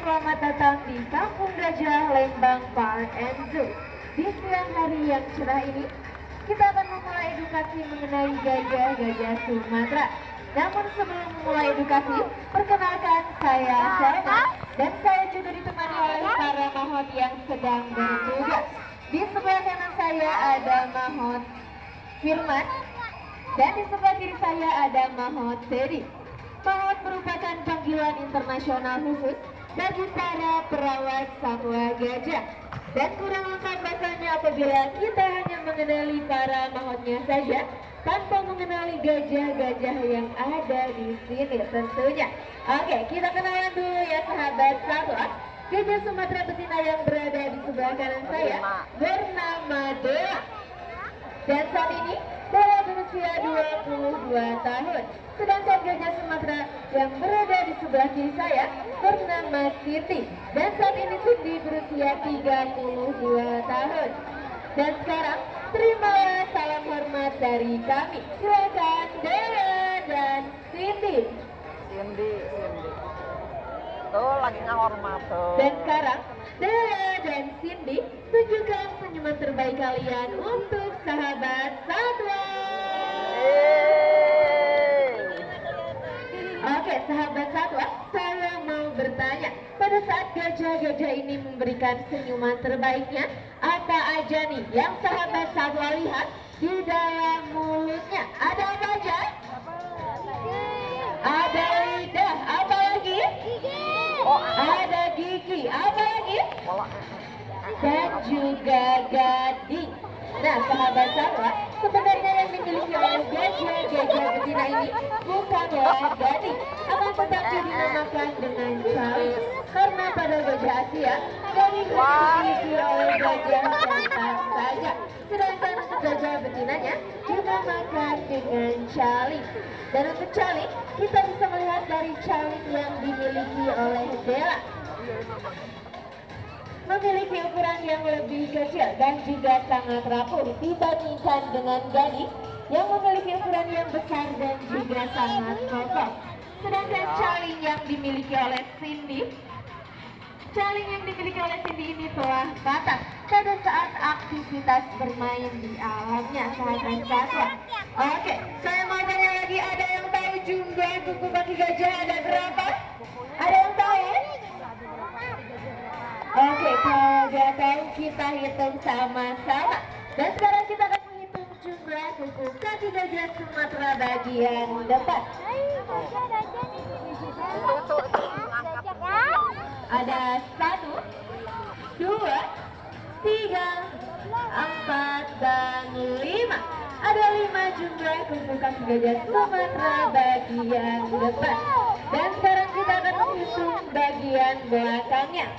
selamat datang di Kampung Gajah Lembang Park and Zoo. Di siang hari yang cerah ini, kita akan memulai edukasi mengenai gajah-gajah Sumatera. Namun sebelum memulai edukasi, perkenalkan saya Selma dan saya juga ditemani oleh para mahot yang sedang bertugas. Di sebelah kanan saya ada mahot Firman dan di sebelah kiri saya ada mahot Teddy. Mahot merupakan panggilan internasional khusus bagi para perawat satwa gajah. Dan kurang lengkap rasanya apabila kita hanya mengenali para mahotnya saja tanpa mengenali gajah-gajah yang ada di sini tentunya. Oke, kita kenalan dulu ya sahabat satwa. Gajah Sumatera betina yang berada di sebelah kanan saya bernama Dela. Dan saat ini Dela berusia 22 tahun. Sedangkan gajah Sumatera yang berada di sebelah kiri saya bernama Siti. Dan saat ini Siti berusia 32 tahun. Dan sekarang terimalah salam hormat dari kami. Silakan Dela dan Siti. Cindy. Tuh lagi ngehormat tuh. Dan sekarang Dela dan Cindy tunjukkan senyuman terbaik kalian untuk sahabat satwa. Oke, sahabat satwa, saya mau bertanya, pada saat gajah-gajah ini memberikan senyuman terbaiknya, apa aja nih yang sahabat satwa lihat di dalam mulutnya? Ada apa aja? Ada lidah, apa lagi? Ada gigi, apa lagi? Dan juga gading. Nah, sahabat satwa, sebenarnya yang dimiliki oleh gajah-gajah betina ini bukanlah gading, akan tetapi dinamakan dengan caling. Karena pada gajah Asia, gading dimiliki oleh gajah jantan saja. Sedangkan untuk gajah betinanya dinamakan dengan caling. Dan untuk caling, kita bisa melihat dari caling yang dimiliki oleh Dela. Memiliki ukuran yang lebih kecil dan juga sangat rapuh dibandingkan dengan gading yang memiliki ukuran yang besar dan juga sangat kokoh. Sedangkan caling yang dimiliki oleh Cindy ini telah patah pada saat aktivitas bermain di alamnya sahabat satwa. Oke, saya mau tanya lagi, ada yang tahu jumlah kuku kaki gajah ada berapa? Ada yang tahu? Oke, kalau nggak tahu kita hitung sama-sama. Dan sekarang kita akan menghitung jumlah kuku kaki gajah Sumatera bagian depan. Ada 1, 2, 3, 4, dan 5. Ada 5 jumlah kuku kaki gajah Sumatera bagian depan. Dan sekarang kita akan menghitung bagian belakangnya.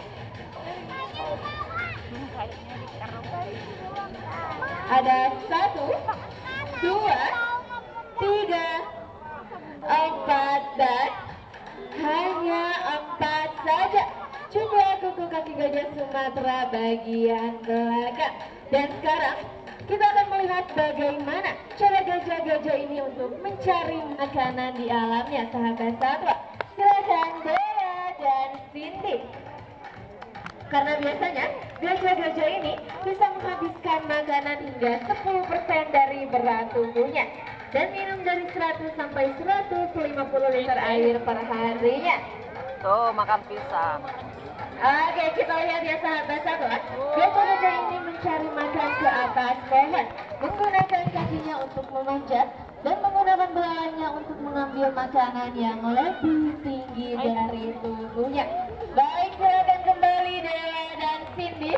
Ada 1, 2, 3, 4, dan hanya 4 saja jumlah kuku kaki gajah Sumatera bagian belakang. Dan sekarang kita akan melihat bagaimana cara gajah-gajah ini untuk mencari makanan di alamnya sahabat satwa. Silakan Dela dan Cindy. Karena biasanya gajah-gajah ini bisa menghabiskan makanan hingga 10% dari berat tubuhnya dan minum dari 100 sampai 150 liter air per harinya. Tuh makan pisang. Oke, kita lihat ya sahabat satwa. Gajah-gajah ini mencari makan ke atas pohon, menggunakan kakinya untuk memanjat dan menggunakan belalainya untuk mengambil makanan yang lebih tinggi dari tubuhnya. Baik, silakan kembali Dela dan Cindy.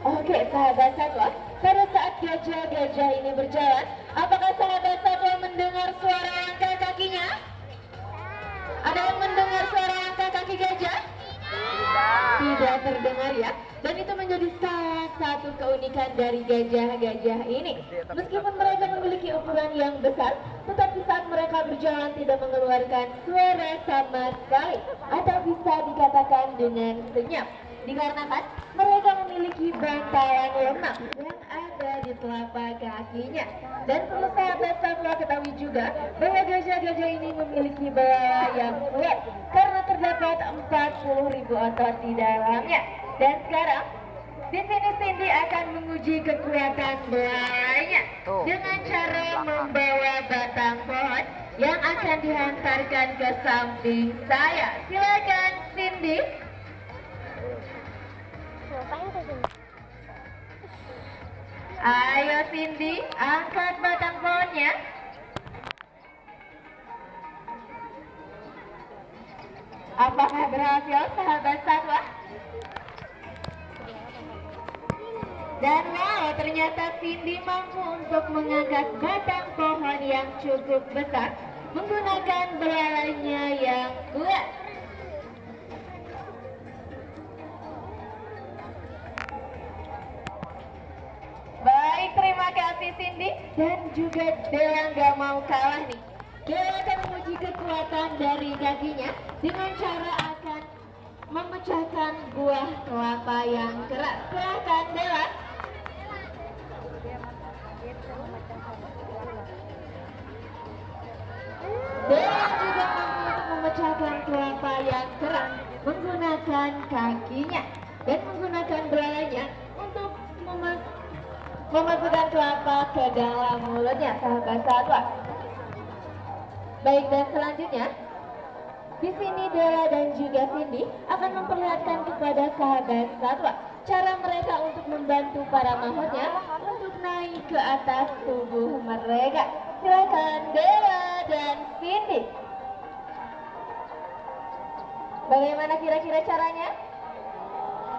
Oke, sahabat satwa, pada saat gajah-gajah ini berjalan, apakah sahabat satwa mendengar suara langkah kakinya? Ada yang mendengar suara langkah kaki gajah? Tidak terdengar ya. Dan itu menjadi salah satu keunikan dari gajah-gajah ini. Meskipun mereka memiliki ukuran yang besar, tetapi saat mereka berjalan tidak mengeluarkan suara sama sekali, atau bisa dikatakan dengan senyap. Dikarenakan mereka memiliki bantalan lemak yang ada di di telapak kakinya. Dan perlu sahabat satwa ketahui juga bahwa gajah-gajah ini memiliki belalai yang kuat karena terdapat 40.000 otot di dalamnya. Dan sekarang di sini Cindy akan menguji kekuatan belalainya dengan cara membawa batang pohon yang akan dihantarkan ke samping saya. Silakan Cindy. Ayo Cindy, angkat batang pohonnya. Apakah berhasil sahabat satwa? Dan wow, ternyata Cindy mampu untuk mengangkat batang pohon yang cukup besar menggunakan belalainya yang kuat. Baik, terima kasih Cindy. Dan juga Della nggak mau kalah nih. Della akan menguji kekuatan dari kakinya dengan cara akan memecahkan buah kelapa yang keras. Silakan Della. Della juga mampu untuk memecahkan kelapa yang keras menggunakan kakinya dan menggunakan belalainya untuk memasukkan kelapa ke dalam mulutnya, sahabat satwa. Baik, dan selanjutnya di sini Della dan juga Cindy akan memperlihatkan kepada sahabat satwa cara mereka untuk membantu para mahkotnya untuk naik ke atas tubuh mereka. Silakan Della dan Cindy. Bagaimana kira-kira caranya?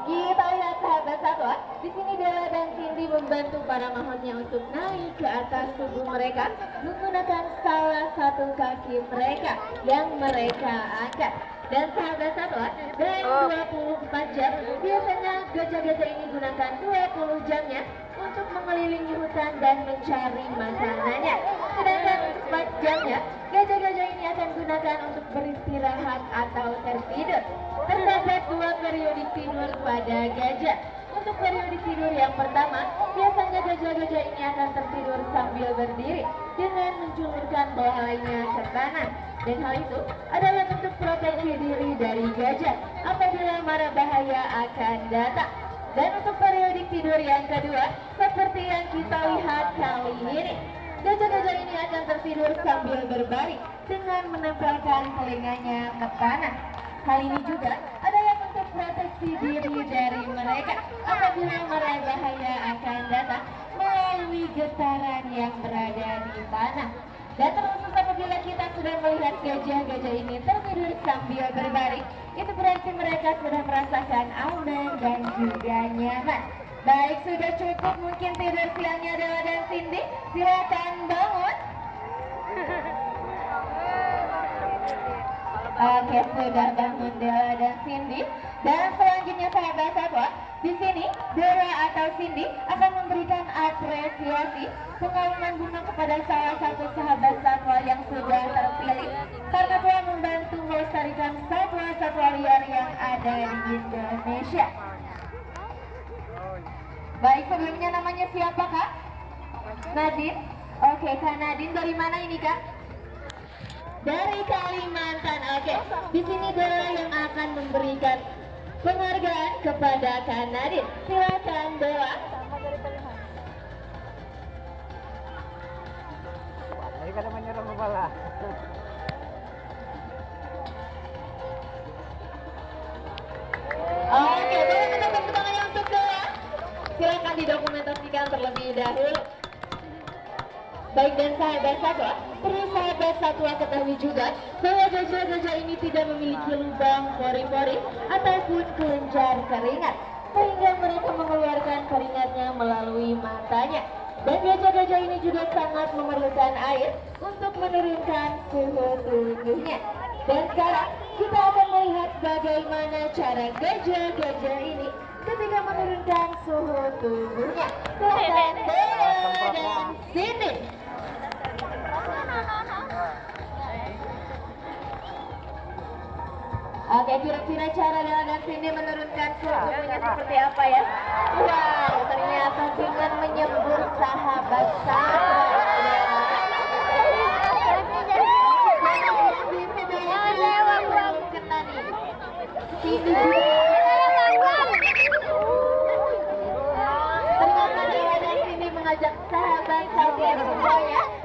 Kita lihat sahabat satwa. Di sini Della dan Cindy membantu para mahkotnya untuk naik ke atas tubuh mereka menggunakan salah satu kaki mereka yang mereka angkat. Dan sahabat satwa, dalam 24 jam, biasanya gajah-gajah ini gunakan 20 jamnya untuk mengelilingi hutan dan mencari makanannya. Sedangkan 4 jamnya, gajah-gajah ini akan gunakan untuk beristirahat atau tertidur. Terdapat 2 periodik tidur pada gajah. Untuk periodik tidur yang pertama, biasanya gajah-gajah ini akan tertidur sambil berdiri dengan menjulurkan belalainya ke tanah. Dan hal itu adalah bentuk proteksi diri dari gajah apabila mara bahaya akan datang. Dan untuk periodik tidur yang kedua, seperti yang kita lihat kali ini, gajah-gajah ini akan tertidur sambil berbaring dengan menempelkan telinganya ke tanah. Hal ini juga adalah bentuk proteksi diri dari mereka apabila mara bahaya akan datang melalui getaran yang berada di tanah. Dan terkhusus apabila kita sudah melihat gajah-gajah ini tertidur sambil berbaring, itu berarti mereka sudah merasakan aman dan juga nyaman. Baik, sudah cukup mungkin tidur siangnya Della dan Cindy. Silakan bangun. Oke, sudah bangun Della dan Cindy. Dan selanjutnya sahabat satwa, di sini Della atau Cindy akan memberikan apresiasi pengalaman bunga kepada salah satu sahabat satwa yang sudah terpilih karena telah membantu melestarikan satwa-satwa liar yang ada di Indonesia. Baik, sebelumnya namanya siapa Kak? Nadine. Oke, Kak Nadine dari mana ini Kak? Dari Kalimantan. Oke, di sini Della yang akan memberikan penghargaan kepada Kak Nadine. Silakan Della. Tadi kan menyerang kepala. Oke, boleh minta tepuk tangannya untuk Della. Silakan didokumentasikan terlebih dahulu. Baik, dan sahabat satwa, perlu sahabat satwa ketahui juga bahwa gajah-gajah ini tidak memiliki lubang pori-pori ataupun kelenjar keringat, sehingga mereka mengeluarkan keringatnya melalui matanya. Dan gajah-gajah ini juga sangat memerlukan air untuk menurunkan suhu tubuhnya. Dan sekarang kita akan melihat bagaimana cara gajah-gajah ini ketika menurunkan suhu tubuhnya. Silakan Della dan Cindy. Oke, kira-kira cara dan sini menurunkan suhu tubuhnya seperti apa ya? Wow, ternyata dengan menyembur sahabat Ternyata Dewa dan Cindy mengajak sahabat-sahabat semuanya